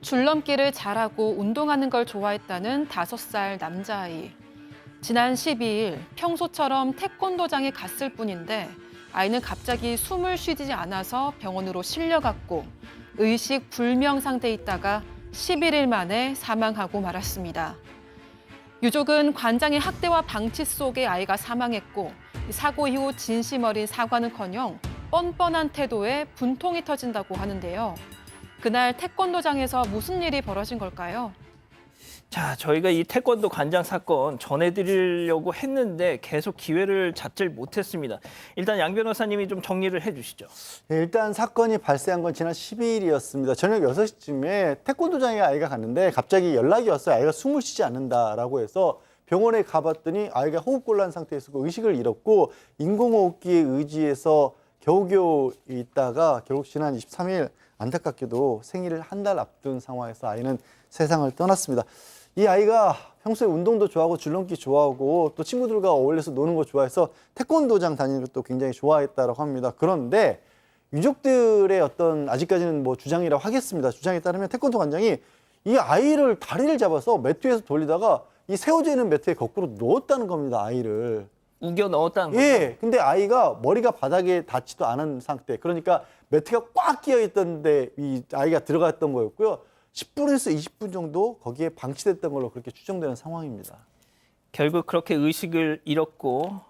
줄넘기를 잘하고 운동하는 걸 좋아했다는 5살 남자아이. 지난 12일 평소처럼 태권도장에 갔을 뿐인데 아이는 갑자기 숨을 쉬지 않아서 병원으로 실려갔고 의식 불명 상태에 있다가 11일 만에 사망하고 말았습니다. 유족은 관장의 학대와 방치 속에 아이가 사망했고 사고 이후 진심 어린 사과는커녕 뻔뻔한 태도에 분통이 터진다고 하는데요. 그날 태권도장에서 무슨 일이 벌어진 걸까요? 자, 저희가 이 태권도 관장 사건 전해드리려고 했는데 계속 기회를 잡질 못했습니다. 일단 양 변호사님이 좀 정리를 해주시죠. 네, 일단 사건이 발생한 건 지난 12일이었습니다. 저녁 6시쯤에 태권도장에 아이가 갔는데 갑자기 연락이 왔어요. 아이가 숨을 쉬지 않는다라고 해서 병원에 가봤더니 아이가 호흡곤란 상태에서 의식을 잃었고 인공호흡기에 의지해서 겨우겨우 있다가 결국 지난 23일 안타깝게도 생일을 한 달 앞둔 상황에서 아이는 세상을 떠났습니다. 이 아이가 평소에 운동도 좋아하고 줄넘기 좋아하고 또 친구들과 어울려서 노는 거 좋아해서 태권도장 다니는 것도 굉장히 좋아했다고 합니다. 그런데 유족들의 어떤 아직까지는 뭐 주장이라고 하겠습니다. 주장에 따르면 태권도 관장이 이 아이를 다리를 잡아서 매트 위에서 돌리다가 이 세워져 있는 매트에 거꾸로 넣었다는 겁니다. 아이를. 우겨 넣었다는 거죠? 예, 근데 아이가 머리가 바닥에 닿지도 않은 상태. 그러니까 매트가 꽉 끼어 있던데 이 아이가 들어갔던 거였고요. 10분에서 20분 정도 거기에 방치됐던 걸로 그렇게 추정되는 상황입니다. 결국 그렇게 의식을 잃었고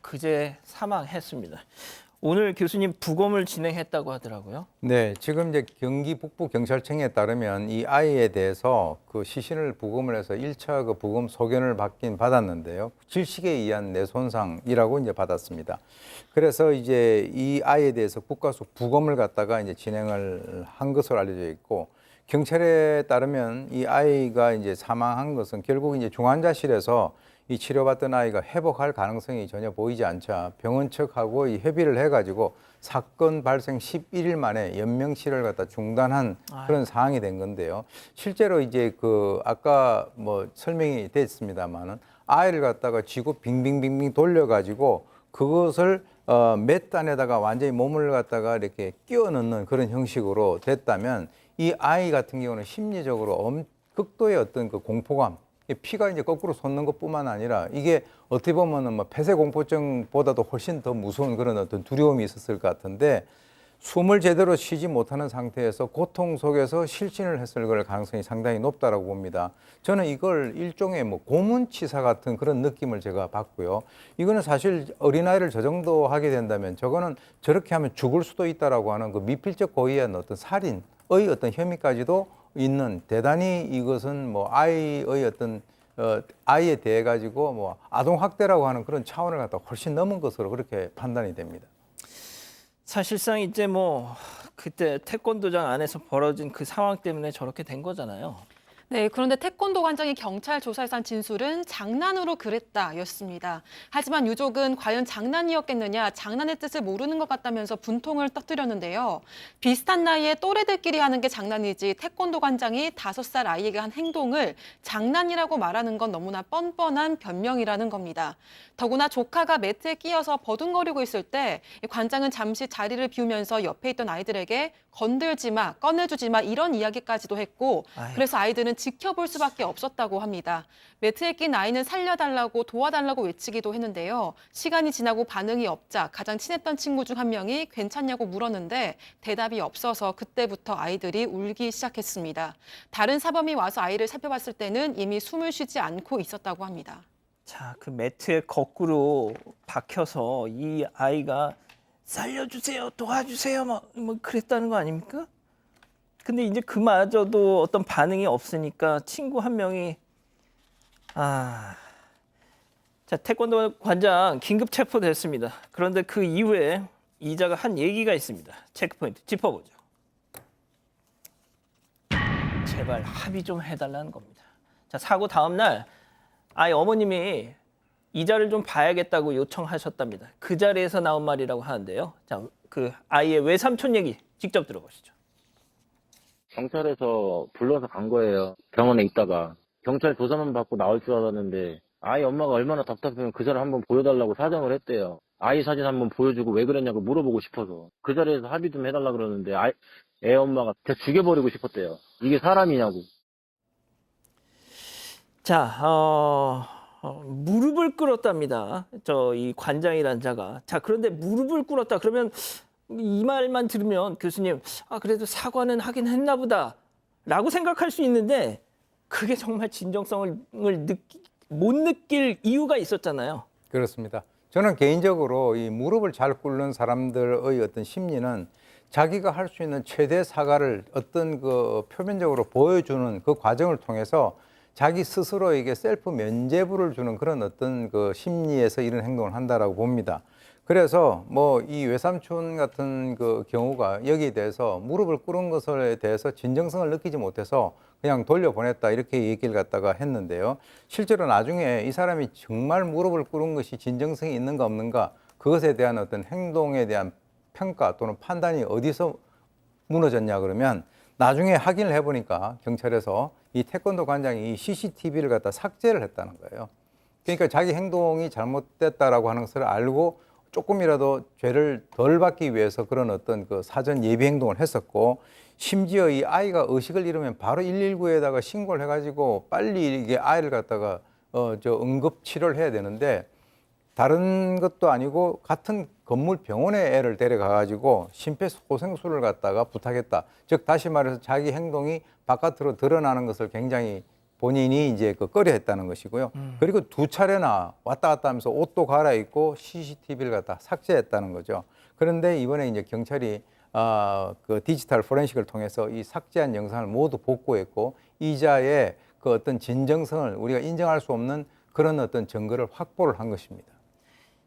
그제 사망했습니다. 오늘 교수님 부검을 진행했다고 하더라고요. 네, 지금 이제 경기 북부 경찰청에 따르면 이 아이에 대해서 그 시신을 부검을 해서 1차 그 부검 소견을 받았는데요. 질식에 의한 뇌손상이라고 이제 받았습니다. 그래서 이제 이 아이에 대해서 국가수 부검을 갖다가 이제 진행을 한 것으로 알려져 있고, 경찰에 따르면 이 아이가 이제 사망한 것은 결국 이제 중환자실에서 이 치료받던 아이가 회복할 가능성이 전혀 보이지 않자 병원 측하고 이 협의를 해가지고 사건 발생 11일 만에 연명치료를 갖다 중단한 그런 상황이 된 건데요. 실제로 이제 그 아까 뭐 설명이 됐습니다만은 아이를 갖다가 쥐고 빙빙빙빙 돌려가지고 그것을 몇 단에다가 완전히 몸을 갖다가 이렇게 끼워 넣는 그런 형식으로 됐다면 이 아이 같은 경우는 심리적으로 극도의 어떤 그 공포감, 피가 이제 거꾸로 솟는 것뿐만 아니라 이게 어떻게 보면은 뭐 폐쇄공포증보다도 훨씬 더 무서운 그런 어떤 두려움이 있었을 것 같은데, 숨을 제대로 쉬지 못하는 상태에서 고통 속에서 실신을 했을 걸 가능성이 상당히 높다라고 봅니다. 저는 이걸 일종의 뭐 고문치사 같은 그런 느낌을 제가 받고요. 이거는 사실 어린아이를 저 정도 하게 된다면 저거는 저렇게 하면 죽을 수도 있다라고 하는 그 미필적 고의에 의한 어떤 살인의 어떤 혐의까지도 있는, 대단히 이것은 뭐 아이의 어떤 아이에 대해 가지고 뭐 아동 학대라고 하는 그런 차원을 갖다 훨씬 넘은 것으로 그렇게 판단이 됩니다. 사실상 이제 뭐 그때 태권도장 안에서 벌어진 그 상황 때문에 저렇게 된 거잖아요. 네, 그런데 태권도 관장이 경찰 조사에서 한 진술은 장난으로 그랬다였습니다. 하지만 유족은 과연 장난이었겠느냐, 장난의 뜻을 모르는 것 같다면서 분통을 터뜨렸는데요. 비슷한 나이에 또래들끼리 하는 게 장난이지 태권도 관장이 5살 아이에게 한 행동을 장난이라고 말하는 건 너무나 뻔뻔한 변명이라는 겁니다. 더구나 조카가 매트에 끼어서 버둥거리고 있을 때 관장은 잠시 자리를 비우면서 옆에 있던 아이들에게 건들지 마, 꺼내주지 마 이런 이야기까지도 했고, 그래서 아이들은 지켜볼 수밖에 없었다고 합니다. 매트에 낀 아이는 살려달라고 도와달라고 외치기도 했는데요. 시간이 지나고 반응이 없자 가장 친했던 친구 중 한 명이 괜찮냐고 물었는데 대답이 없어서 그때부터 아이들이 울기 시작했습니다. 다른 사범이 와서 아이를 살펴봤을 때는 이미 숨을 쉬지 않고 있었다고 합니다. 자, 그 매트에 거꾸로 박혀서 이 아이가 살려주세요, 도와주세요, 뭐 그랬다는 거 아닙니까? 근데 이제 그마저도 어떤 반응이 없으니까 친구 한 명이 자, 태권도 관장 긴급 체포됐습니다. 그런데 그 이후에 이자가 한 얘기가 있습니다. 체크포인트 짚어보죠. 제발 합의 좀 해달라는 겁니다. 자, 사고 다음 날 아이 어머님이 이자를 좀 봐야겠다고 요청하셨답니다. 그 자리에서 나온 말이라고 하는데요. 자, 그 아이의 외삼촌 얘기 직접 들어보시죠. 경찰에서 불러서 간 거예요. 병원에 있다가. 경찰 조사만 받고 나올 줄 알았는데 아이 엄마가 얼마나 답답하면 그 사람 한번 보여달라고 사정을 했대요. 아이 사진 한번 보여주고 왜 그랬냐고 물어보고 싶어서. 그 자리에서 합의 좀 해달라 그러는데 애 엄마가 진짜 죽여버리고 싶었대요. 이게 사람이냐고. 자, 무릎을 꿇었답니다. 이 관장이란 자가. 자, 그런데 무릎을 꿇었다. 그러면 이 말만 들으면 교수님, 그래도 사과는 하긴 했나 보다 라고 생각할 수 있는데 그게 정말 진정성을 못 느낄 이유가 있었잖아요. 그렇습니다. 저는 개인적으로 이 무릎을 잘 꿇는 사람들의 어떤 심리는 자기가 할 수 있는 최대 사과를 어떤 그 표면적으로 보여주는 그 과정을 통해서 자기 스스로에게 셀프 면죄부를 주는 그런 어떤 그 심리에서 이런 행동을 한다라고 봅니다. 그래서 뭐 이 외삼촌 같은 그 경우가 여기에 대해서 무릎을 꿇은 것에 대해서 진정성을 느끼지 못해서 그냥 돌려보냈다 이렇게 얘기를 갖다가 했는데요. 실제로 나중에 이 사람이 정말 무릎을 꿇은 것이 진정성이 있는가 없는가 그것에 대한 어떤 행동에 대한 평가 또는 판단이 어디서 무너졌냐 그러면 나중에 확인을 해보니까 경찰에서 이 태권도 관장이 이 CCTV를 갖다 삭제를 했다는 거예요. 그러니까 자기 행동이 잘못됐다라고 하는 것을 알고 조금이라도 죄를 덜 받기 위해서 그런 어떤 그 사전 예비 행동을 했었고 심지어 이 아이가 의식을 잃으면 바로 119에다가 신고를 해가지고 빨리 이게 아이를 갖다가 응급 치료를 해야 되는데 다른 것도 아니고 같은 건물 병원에 애를 데려가가지고 심폐소생술을 갖다가 부탁했다. 즉 다시 말해서 자기 행동이 바깥으로 드러나는 것을 굉장히 본인이 이제 꺼려했다는 것이고요. 그리고 2차례나 왔다 갔다 하면서 옷도 갈아입고 CCTV를 갖다 삭제했다는 거죠. 그런데 이번에 이제 경찰이 그 디지털 포렌식을 통해서 이 삭제한 영상을 모두 복구했고 이자의 그 어떤 진정성을 우리가 인정할 수 없는 그런 어떤 증거를 확보를 한 것입니다.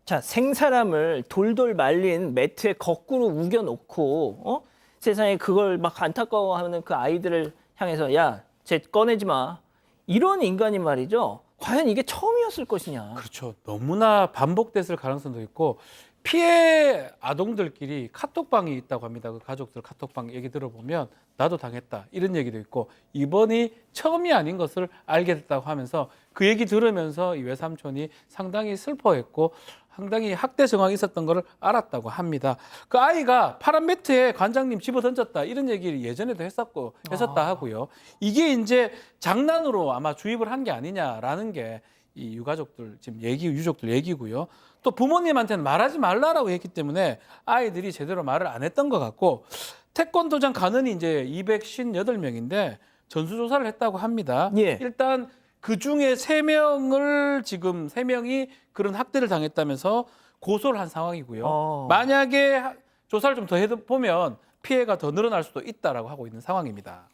자, 생사람을 돌돌 말린 매트에 거꾸로 우겨놓고 세상에 그걸 막 안타까워하는 그 아이들을 향해서 야, 쟤 꺼내지 마. 이런 인간이 말이죠. 과연 이게 처음이었을 것이냐. 그렇죠. 너무나 반복됐을 가능성도 있고 피해 아동들끼리 카톡방이 있다고 합니다. 그 가족들 카톡방 얘기 들어보면 나도 당했다 이런 얘기도 있고 이번이 처음이 아닌 것을 알게 됐다고 하면서 그 얘기 들으면서 이 외삼촌이 상당히 슬퍼했고 상당히 학대 정황이 있었던 것을 알았다고 합니다. 그 아이가 파란 매트에 관장님 집어 던졌다 이런 얘기를 예전에도 했었다 하고요. 이게 이제 장난으로 아마 주입을 한 게 아니냐라는 게 이 유가족들 지금 유족들 얘기고요. 또 부모님한테는 말하지 말라라고 했기 때문에 아이들이 제대로 말을 안 했던 것 같고 태권도장 간원이 이제 258명인데 전수조사를 했다고 합니다. 예. 일단 그 중에 3명이 그런 학대를 당했다면서 고소를 한 상황이고요. 만약에 조사를 좀 더 해보면 피해가 더 늘어날 수도 있다라고 하고 있는 상황입니다.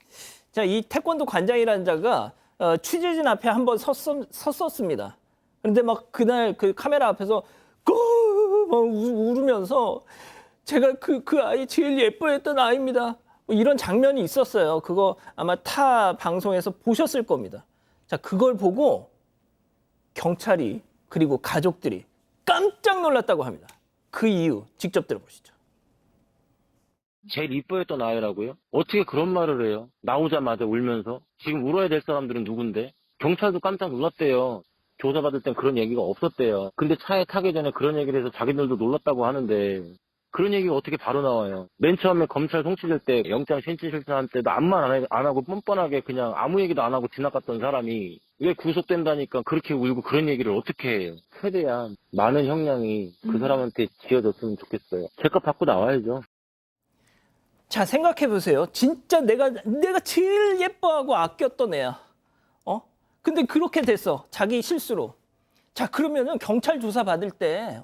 자, 이 태권도 관장이라는 자가 취재진 앞에 한번 섰었습니다. 그런데 막 그날 그 카메라 앞에서 막 울으면서 제가 그 아이 제일 예뻐했던 아이입니다. 뭐 이런 장면이 있었어요. 그거 아마 타 방송에서 보셨을 겁니다. 자, 그걸 보고 경찰이 그리고 가족들이 깜짝 놀랐다고 합니다. 그 이유 직접 들어보시죠. 제일 이뻐했던 아이라고요? 어떻게 그런 말을 해요? 나오자마자 울면서. 지금 울어야 될 사람들은 누군데? 경찰도 깜짝 놀랐대요. 조사받을 땐 그런 얘기가 없었대요. 근데 차에 타기 전에 그런 얘기를 해서 자기들도 놀랐다고 하는데 그런 얘기가 어떻게 바로 나와요? 맨 처음에 검찰 송치될 때 영장 신청할 때도 아무 말 안 하고 뻔뻔하게 그냥 아무 얘기도 안 하고 지나갔던 사람이 왜 구속된다니까 그렇게 울고 그런 얘기를 어떻게 해요? 최대한 많은 형량이 그 사람한테 지어졌으면 좋겠어요. 죄값 받고 나와야죠. 자, 생각해 보세요. 진짜 내가 제일 예뻐하고 아꼈던 애야. 근데 그렇게 됐어. 자기 실수로. 자, 그러면은 경찰 조사 받을 때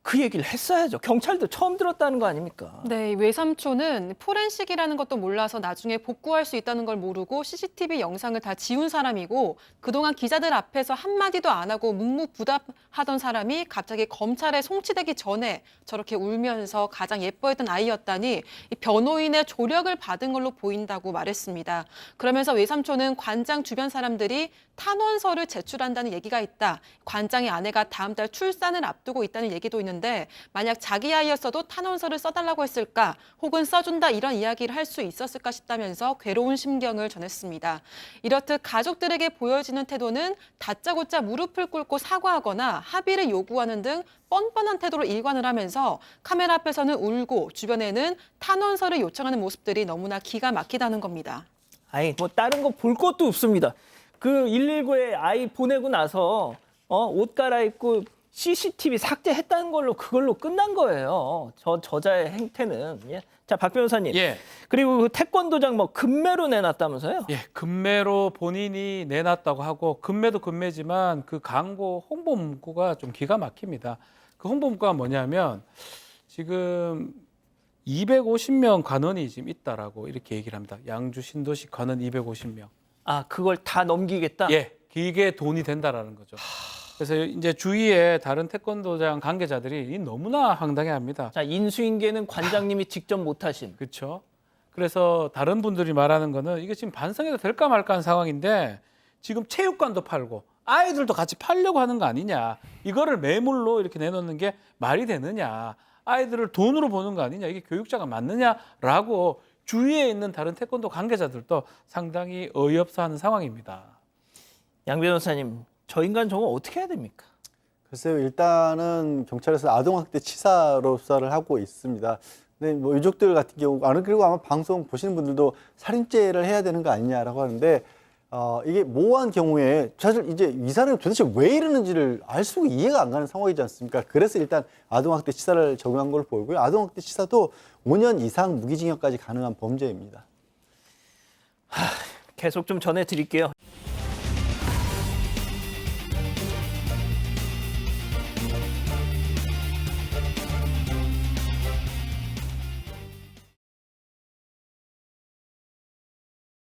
그 얘기를 했어야죠. 경찰도 처음 들었다는 거 아닙니까? 네, 이 외삼촌은 포렌식이라는 것도 몰라서 나중에 복구할 수 있다는 걸 모르고 CCTV 영상을 다 지운 사람이고 그동안 기자들 앞에서 한마디도 안 하고 묵묵부답하던 사람이 갑자기 검찰에 송치되기 전에 저렇게 울면서 가장 예뻐했던 아이였다니 이 변호인의 조력을 받은 걸로 보인다고 말했습니다. 그러면서 외삼촌은 관장 주변 사람들이 탄원서를 제출한다는 얘기가 있다. 관장의 아내가 다음 달 출산을 앞두고 있다는 얘기도 있는데 있는데 만약 자기 아이였어도 탄원서를 써달라고 했을까 혹은 써준다 이런 이야기를 할 수 있었을까 싶다면서 괴로운 심경을 전했습니다. 이렇듯 가족들에게 보여지는 태도는 다짜고짜 무릎을 꿇고 사과하거나 합의를 요구하는 등 뻔뻔한 태도로 일관을 하면서 카메라 앞에서는 울고 주변에는 탄원서를 요청하는 모습들이 너무나 기가 막히다는 겁니다. 아니 뭐 다른 거 볼 것도 없습니다. 그 119에 아이 보내고 나서 옷 갈아입고 CCTV 삭제했다는 걸로 그걸로 끝난 거예요. 저자의 행태는. 예. 자, 박 변호사님. 예. 그리고 그 태권도장 뭐 금매로 내놨다면서요? 예, 금매로 본인이 내놨다고 하고 금매도 금매지만 그 광고 홍보 문구가 좀 기가 막힙니다. 그 홍보 문구가 뭐냐면 지금 250명 관원이 지금 있다라고 이렇게 얘기를 합니다. 양주 신도시 관원 250명. 아, 그걸 다 넘기겠다? 예, 이게 돈이 된다라는 거죠. 그래서 이제 주위에 다른 태권도장 관계자들이 너무나 황당해합니다. 자, 인수인계는 관장님이 직접 못하신. 그렇죠. 그래서 다른 분들이 말하는 거는 이게 지금 반성해도 될까 말까 하는 상황인데 지금 체육관도 팔고 아이들도 같이 팔려고 하는 거 아니냐. 이거를 매물로 이렇게 내놓는 게 말이 되느냐. 아이들을 돈으로 보는 거 아니냐. 이게 교육자가 맞느냐라고 주위에 있는 다른 태권도 관계자들도 상당히 어이없어하는 상황입니다. 양 변호사님, 저 인간 저거 어떻게 해야 됩니까? 글쎄요, 일단은 경찰에서 아동학대 치사로 수사를 하고 있습니다. 근데 뭐 유족들 같은 경우, 그리고 아마 방송 보시는 분들도 살인죄를 해야 되는 거 아니냐라고 하는데, 이게 모호한 경우에 사실 이제 이 사람이 도대체 왜 이러는지를 알 수가 이해가 안 가는 상황이지 않습니까? 그래서 일단 아동학대 치사를 적용한 걸로 보이고요. 아동학대 치사도 5년 이상 무기징역까지 가능한 범죄입니다. 계속 좀 전해드릴게요.